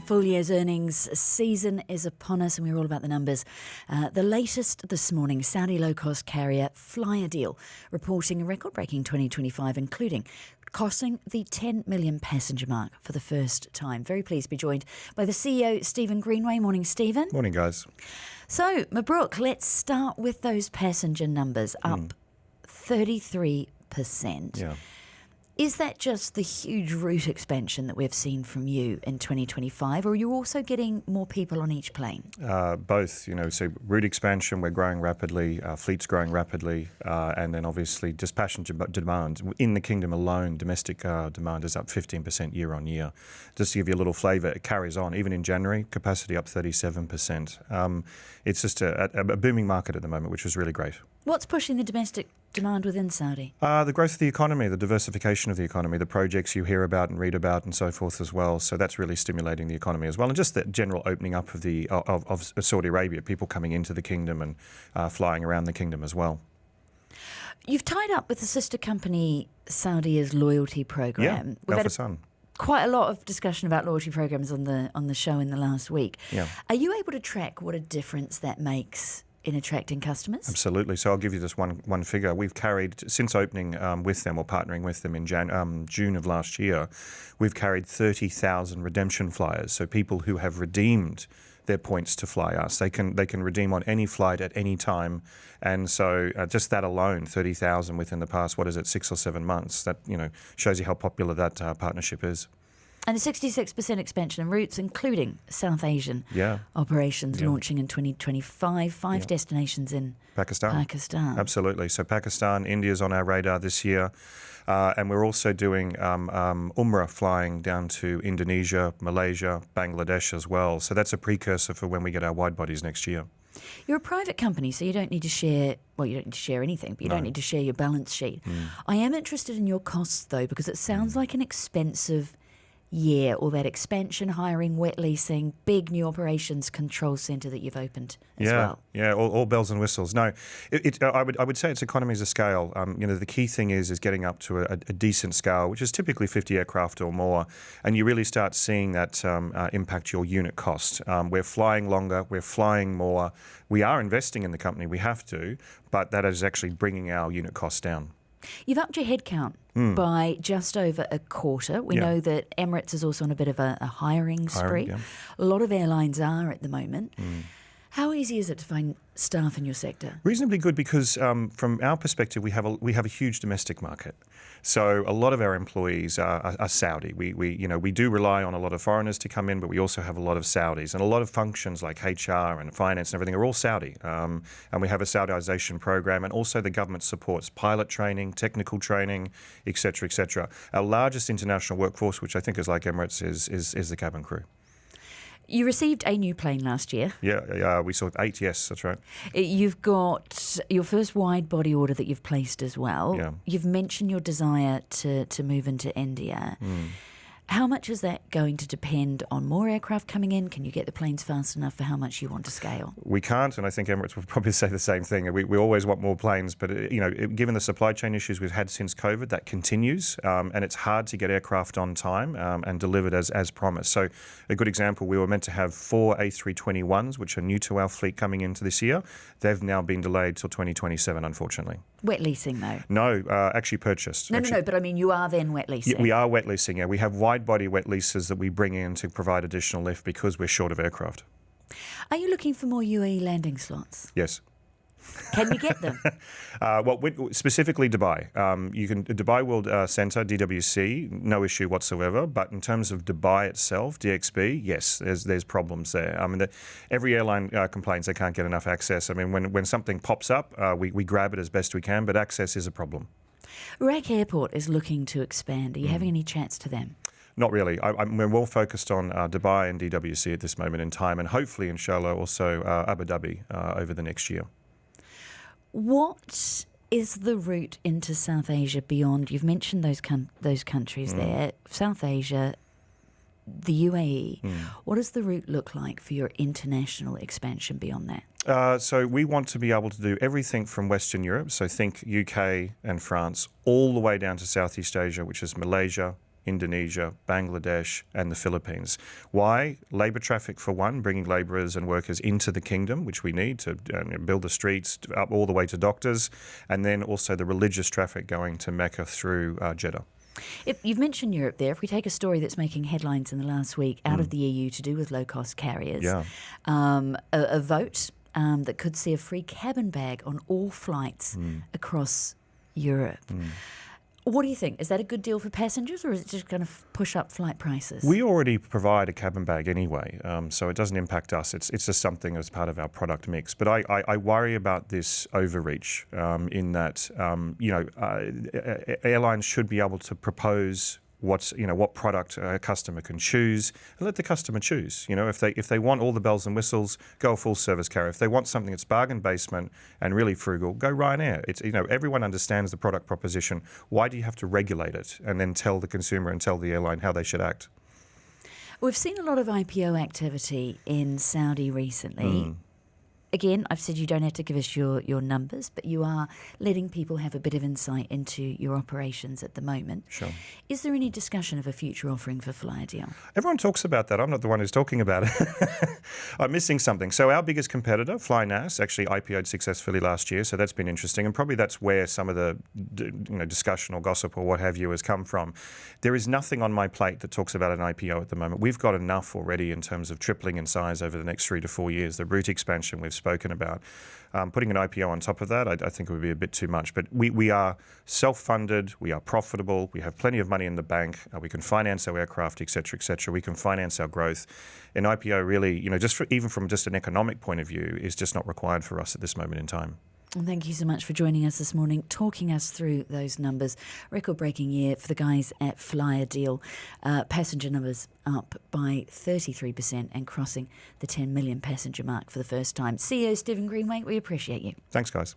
Full year's earnings season is upon us, and we're all about the numbers. The latest this morning, Saudi low-cost carrier flyadeal reporting a record-breaking 2025, including crossing the 10 million passenger mark for the first time. Very pleased to be joined by the CEO, Stephen Greenway. Morning, Stephen. Morning, guys. So, Mabruk, let's start with those passenger numbers, up 33%. Yeah. Is that just the huge route expansion that we've seen from you in 2025, or are you also getting more people on each plane? Both, so route expansion, we're growing rapidly, fleet's growing rapidly, and then obviously just passenger demand. In the kingdom alone, domestic demand is up 15% year on year. Just to give you a little flavour, it carries on. Even in January, capacity up 37%. It's just a booming market at the moment, which is really great. What's pushing the domestic demand within Saudi? The growth of the economy, the diversification of the economy, the projects you hear about and read about and so forth as well. So that's really stimulating the economy as well. And just the general opening up of Saudi Arabia, people coming into the kingdom and flying around the kingdom as well. You've tied up with the sister company Saudi's loyalty program. Yeah, We've Alpha had Sun. quite a lot of discussion about loyalty programs on the show in the last week. Yeah. Are you able to track what a difference that makes in attracting customers? Absolutely. So I'll give you just one figure. We've carried, since opening with them or partnering with them in June of last year, we've carried 30,000 redemption flyers. So people who have redeemed their points to fly us. They can redeem on any flight at any time. And so just that alone, 30,000 within the past, 6 or 7 months, that shows you how popular that partnership is. And a 66% expansion in routes, including South Asian operations launching in 2025, five destinations in Pakistan. Absolutely. So Pakistan, India's on our radar this year. And we're also doing Umrah flying down to Indonesia, Malaysia, Bangladesh as well. So that's a precursor for when we get our wide bodies next year. You're a private company, so you don't need to share, you don't need to share anything, but you don't need to share your balance sheet. I am interested in your costs, though, because it sounds like an expensive year, all that expansion, hiring, wet leasing, big new operations control centre that you've opened as well. Yeah, all bells and whistles. No, I would say it's economies of scale. The key thing is getting up to a decent scale, which is typically 50 aircraft or more, and you really start seeing that impact your unit cost. We're flying longer, we're flying more. We are investing in the company, we have to, but that is actually bringing our unit costs down. You've upped your headcount by just over a quarter. We know that Emirates is also on a bit of a hiring spree. A lot of airlines are at the moment. How easy is it to find staff in your sector? Reasonably good, because from our perspective, we have a huge domestic market. So a lot of our employees are Saudi. We do rely on a lot of foreigners to come in, but we also have a lot of Saudis, and a lot of functions like HR and finance and everything are all Saudi. And we have a Saudization program, and also the government supports pilot training, technical training, etc., etc. Our largest international workforce, which I think is like Emirates, is the cabin crew. You received a new plane last year. Yeah, we saw 8, yes, that's right. You've got your first wide-body order that you've placed as well. Yeah. You've mentioned your desire to move into India. How much is that going to depend on more aircraft coming in? Can you get the planes fast enough for how much you want to scale? We can't, and I think Emirates would probably say the same thing. We always want more planes, but given the supply chain issues we've had since COVID, that continues, and it's hard to get aircraft on time and delivered as promised. So a good example, we were meant to have 4 A321s, which are new to our fleet coming into this year. They've now been delayed till 2027, unfortunately. Wet leasing, though? No, actually purchased. No, but I mean, you are then wet leasing. Yeah, we are wet leasing, yeah. We have wide-body wet leases that we bring in to provide additional lift because we're short of aircraft. Are you looking for more UAE landing slots? Yes. Can you get them? Specifically Dubai. Dubai World Centre, DWC, no issue whatsoever. But in terms of Dubai itself, DXB, yes, there's problems there. I mean, every airline complains they can't get enough access. I mean, when something pops up, we grab it as best we can, but access is a problem. RAK Airport is looking to expand. Are you having any chats to them? Not really. We're well focused on Dubai and DWC at this moment in time, and hopefully, inshallah, also Abu Dhabi over the next year. What is the route into South Asia beyond? You've mentioned those countries there, South Asia, the UAE. What does the route look like for your international expansion beyond that? So we want to be able to do everything from Western Europe, so think UK and France, all the way down to Southeast Asia, which is Malaysia, Indonesia, Bangladesh, and the Philippines. Why? Labour traffic for one, bringing labourers and workers into the kingdom, which we need to build the streets up all the way to doctors, and then also the religious traffic going to Mecca through Jeddah. You've mentioned Europe there. If we take a story that's making headlines in the last week out of the EU to do with low-cost carriers, a vote that could see a free cabin bag on all flights across Europe. What do you think? Is that a good deal for passengers, or is it just going to push up flight prices? We already provide a cabin bag anyway, so it doesn't impact us. It's just something as part of our product mix. But I worry about this overreach in that airlines should be able to propose what product a customer can choose, and let the customer choose. If they want all the bells and whistles, go a full service carrier. If they want something that's bargain basement and really frugal, go Ryanair. It's everyone understands the product proposition. Why do you have to regulate it and then tell the consumer and tell the airline how they should act? We've seen a lot of IPO activity in Saudi recently. Again, I've said you don't have to give us your numbers, but you are letting people have a bit of insight into your operations at the moment. Sure. Is there any discussion of a future offering for flyadeal? Everyone talks about that. I'm not the one who's talking about it. I'm missing something. So our biggest competitor, FlyNAS, actually IPO'd successfully last year, so that's been interesting, and probably that's where some of the discussion or gossip or what have you has come from. There is nothing on my plate that talks about an IPO at the moment. We've got enough already in terms of tripling in size over the next 3 to 4 years. The route expansion we've spoken about. Putting an IPO on top of that, I think it would be a bit too much. But we are self-funded, we are profitable, we have plenty of money in the bank, we can finance our aircraft, et cetera, we can finance our growth. An IPO really, even from just an economic point of view, is just not required for us at this moment in time. Well, thank you so much for joining us this morning, talking us through those numbers. Record-breaking year for the guys at flyadeal. Passenger numbers up by 33% and crossing the 10 million passenger mark for the first time. CEO Stephen Greenway, we appreciate you. Thanks, guys.